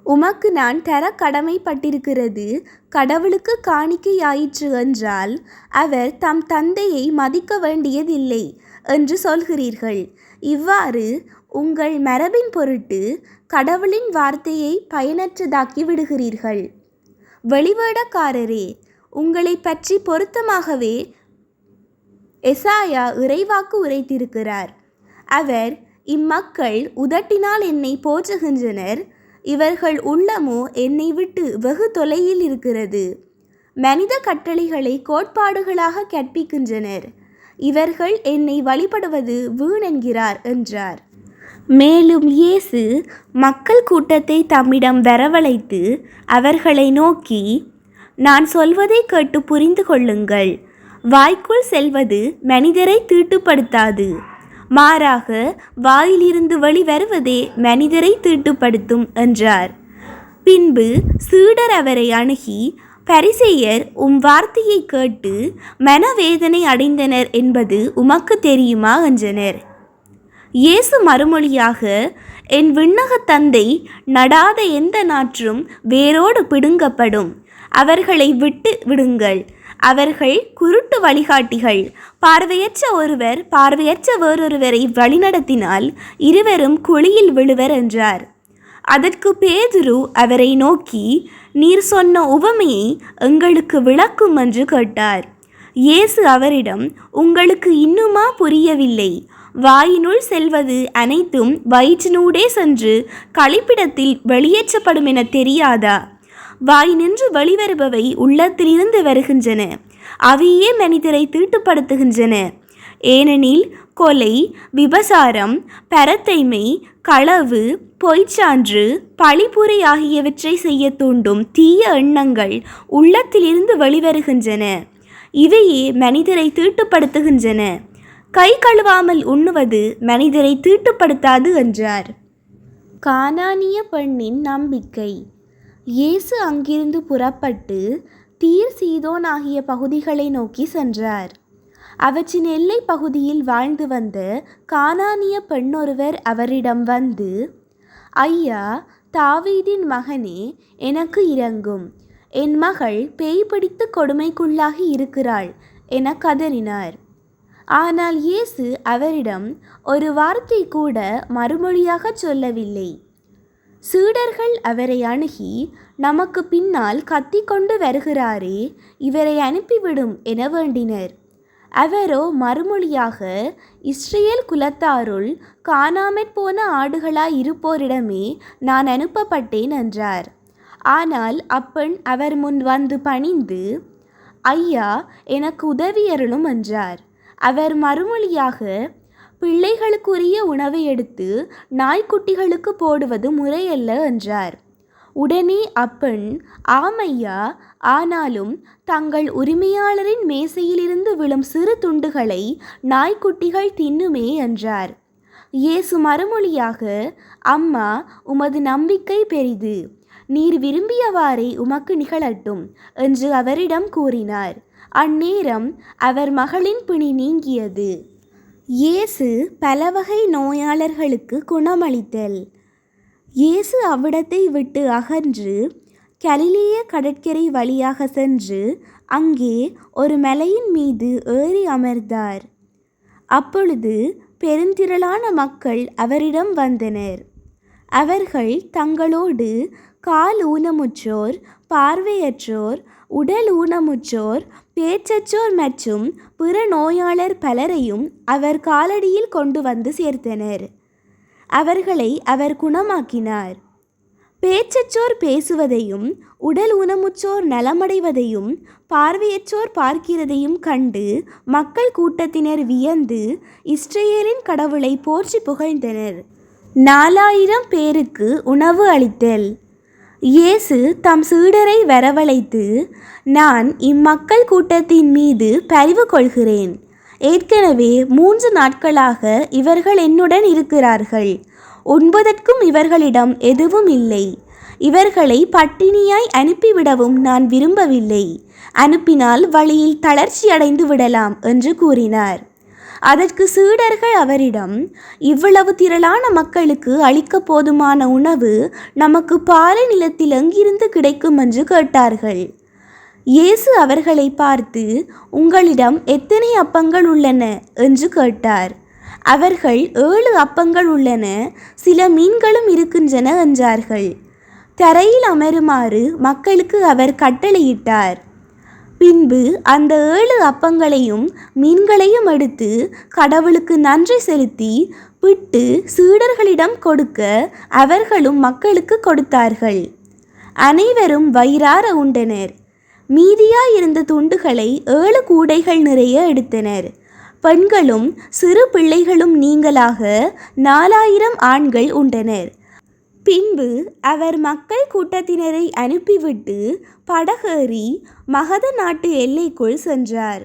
உமக்கு நான் தர கடமைப்பட்டிருக்கிறது கடவுளுக்கு காணிக்கையாயிற்று என்றால் அவர் தம் தந்தையை மதிக்க வேண்டியதில்லை என்று சொல்கிறீர்கள். இவ்வாறு உங்கள் மரபின் பொருட்டு கடவுளின் வார்த்தையை பயனற்றதாக்கி விடுகிறீர்கள். வெளிவேடக்காரரே, உங்களை பற்றி பொருத்தமாகவே எசாயா இறைவாக்கு உரைத்திருக்கிறார். அவர், இம்மக்கள் உதட்டினால் என்னை போற்றுகின்றனர், இவர்கள் உள்ளமோ என்னை விட்டு வெகு தொலையில் இருக்கிறது. மனித கட்டளைகளை கோட்பாடுகளாக கற்பிக்கின்றனர், இவர்கள் என்னை வழிபடுவது வீணென்கிறார் என்றார். மேலும் இயேசு மக்கள் கூட்டத்தை தம்மிடம் வரவழைத்து அவர்களை நோக்கி, நான் சொல்வதை கேட்டு புரிந்து கொள்ளுங்கள். வாய்க்குள் செல்வது மனிதரை தீட்டுப்படுத்தாது, மாறாக வாயிலிருந்து வெளிவருவதே மனிதரை தீட்டுப்படுத்தும் என்றார். பின்பு சீடர் அவரை அணுகி, பரிசேயர் உம் வார்த்தையை கேட்டு மனவேதனை அடைந்தனர் என்பது உமக்கு தெரியுமா என்றனர். இயேசு மறுமொழியாக, என் விண்ணக தந்தை நடாத எந்த நாற்றும் வேரோடு பிடுங்கப்படும். அவர்களை விட்டு விடுங்கள். அவர்கள் குருட்டு வழிகாட்டிகள். பார்வையற்ற ஒருவர் பார்வையற்ற வேறொருவரை வழிநடத்தினால் இருவரும் குழியில் விழுவர் என்றார். அதற்கு பேதுரு அவரை நோக்கி, நீர் சொன்ன உவமையை எங்களுக்கு விளக்கும் என்று கேட்டார். இயேசு அவரிடம், உங்களுக்கு இன்னுமா புரியவில்லை? வாயினுள் செல்வது அனைத்தும் வயிற்றினூடே சென்று கழிப்பிடத்தில் வெளியேற்றப்படும் என தெரியாதா? வாய் நின்று வெளிவருபவை உள்ளத்திலிருந்து வருகின்றன, அவையே மனிதரை தீட்டுப்படுத்துகின்றன. ஏனெனில் கொலை, விபசாரம், பரத்தைமை, களவு, பொய்ச்சான்று, பழிப்புரை ஆகியவற்றை செய்ய தூண்டும் தீய எண்ணங்கள் உள்ளத்திலிருந்து வெளிவருகின்றன. இவையே மனிதரை தீட்டுப்படுத்துகின்றன. கை கழுவாமல் உண்ணுவது மனிதரை தீட்டுப்படுத்தாது என்றார். கானானிய பெண்ணின் நம்பிக்கை. இயேசு அங்கிருந்து புறப்பட்டு தீர் சீதோன் ஆகிய பகுதிகளை நோக்கி சென்றார். அவற்றின் எல்லை பகுதியில் வாழ்ந்து வந்த கானானிய பெண்ணொருவர் அவரிடம் வந்து, ஐயா, தாவீதின் மகனே, எனக்கு இரங்கும். என் மகள் பேய் பிடித்து கொடுமைக்குள்ளாகி இருக்கிறாள் என கதறினார். ஆனால் இயேசு அவரிடம் ஒரு வார்த்தை கூட மறுமொழியாக சொல்லவில்லை. சீடர்கள் அவரை அணுகி, நமக்கு பின்னால் கத்திக்கொண்டு வருகிறாரே, இவரை அனுப்பிவிடும் என வேண்டினர். அவரோ மறுமொழியாக, இஸ்ரேல் குலத்தாருள் காணாமற் போன ஆடுகளாய் இருப்போரிடமே நான் அனுப்பப்பட்டேன் என்றார். ஆனால் அப்பெண் அவர் முன் வந்து பணிந்து, ஐயா, எனக்கு உதவியருளும் என்றார். அவர் மறுமொழியாக, பிள்ளைகளுக்குரிய உணவை எடுத்து நாய்க்குட்டிகளுக்கு போடுவது முறையல்ல என்றார். உடனே அப்பெண், ஆமையா, ஆனாலும் தங்கள் உரிமையாளரின் மேசையிலிருந்து விழும் சிறு துண்டுகளை நாய்க்குட்டிகள் தின்னுமே என்றார். இயேசு மறுமொழியாக, அம்மா, உமது நம்பிக்கை பெரிது, நீர் விரும்பியவாறே உமக்கு நிகழட்டும் என்று அவரிடம் கூறினார். அந்நேரம் அவர் மகளின் பிணி நீங்கியது. இயேசு பலவகை நோயாளர்களுக்கு குணமளித்தல். இயேசு அவ்விடத்தை விட்டு அகன்று கலிலேய கடற்கரை வழியாக சென்று அங்கே ஒரு மலையின் மீது ஏறி அமர்ந்தார். அப்பொழுது பெருந்திரளான மக்கள் அவரிடம் வந்தனர். அவர்கள் தங்களோடு கால் ஊனமுற்றோர், பார்வையற்றோர், உடல் ஊனமுற்றோர், பேச்சற்றோர் மற்றும் பிற நோயாளர் பலரையும் அவர் காலடியில் கொண்டு வந்து சேர்த்தனர். அவர்களை அவர் குணமாக்கினார். பேச்சற்றோர் பேசுவதையும், உடல் ஊனமுற்றோர் நலமடைவதையும், பார்வையற்றோர் பார்க்கிறதையும் கண்டு மக்கள் கூட்டத்தினர் வியந்து இஸ்ரேலின் கடவுளை போற்றி புகழ்ந்தனர். 4000 பேருக்கு உணவு அளித்தல். இயேசு தம் சீடரை வரவழைத்து, நான் இம்மக்கள் கூட்டத்தின் மீது பரிவு கொள்கிறேன். ஏற்கனவே 3 நாட்களாக இவர்கள் என்னுடன் இருக்கிறார்கள். உண்பதற்கும் இவர்களிடம் எதுவும் இல்லை. இவர்களை பட்டினியாய் அனுப்பிவிடவும் நான் விரும்பவில்லை. அனுப்பினால் வழியில் தளர்ச்சி அடைந்து விடலாம் என்று கூறினார். அதற்கு சீடர்கள் அவரிடம், இவ்வளவு திரளான மக்களுக்கு அளிக்க போதுமான உணவு நமக்கு பாலை நிலத்தில் எங்கிருந்து கிடைக்கும் என்று கேட்டார்கள். இயேசு அவர்களை பார்த்து, உங்களிடம் எத்தனை அப்பங்கள் உள்ளன என்று கேட்டார். அவர்கள் 7 அப்பங்கள் உள்ளன, சில மீன்களும் இருக்கின்றன என்றார்கள். தரையில் அமருமாறு மக்களுக்கு அவர் கட்டளையிட்டார். பின்பு அந்த 7 அப்பங்களையும் மீன்களையும் எடுத்து கடவுளுக்கு நன்றி செலுத்தி பிட்டு சீடர்களிடம் கொடுக்க அவர்களும் மக்களுக்கு கொடுத்தார்கள். அனைவரும் வயிறார உண்டனர். மீதியாயிருந்த துண்டுகளை 7 கூடைகள் நிறைய எடுத்தனர். பெண்களும் சிறு பிள்ளைகளும் நீங்களாக 4000 ஆண்கள் உண்டனர். பின்பு அவர் மக்கள் கூட்டத்தினரை அனுப்பிவிட்டு படகேறி மகத நாட்டு எல்லைக்குள் சென்றார்.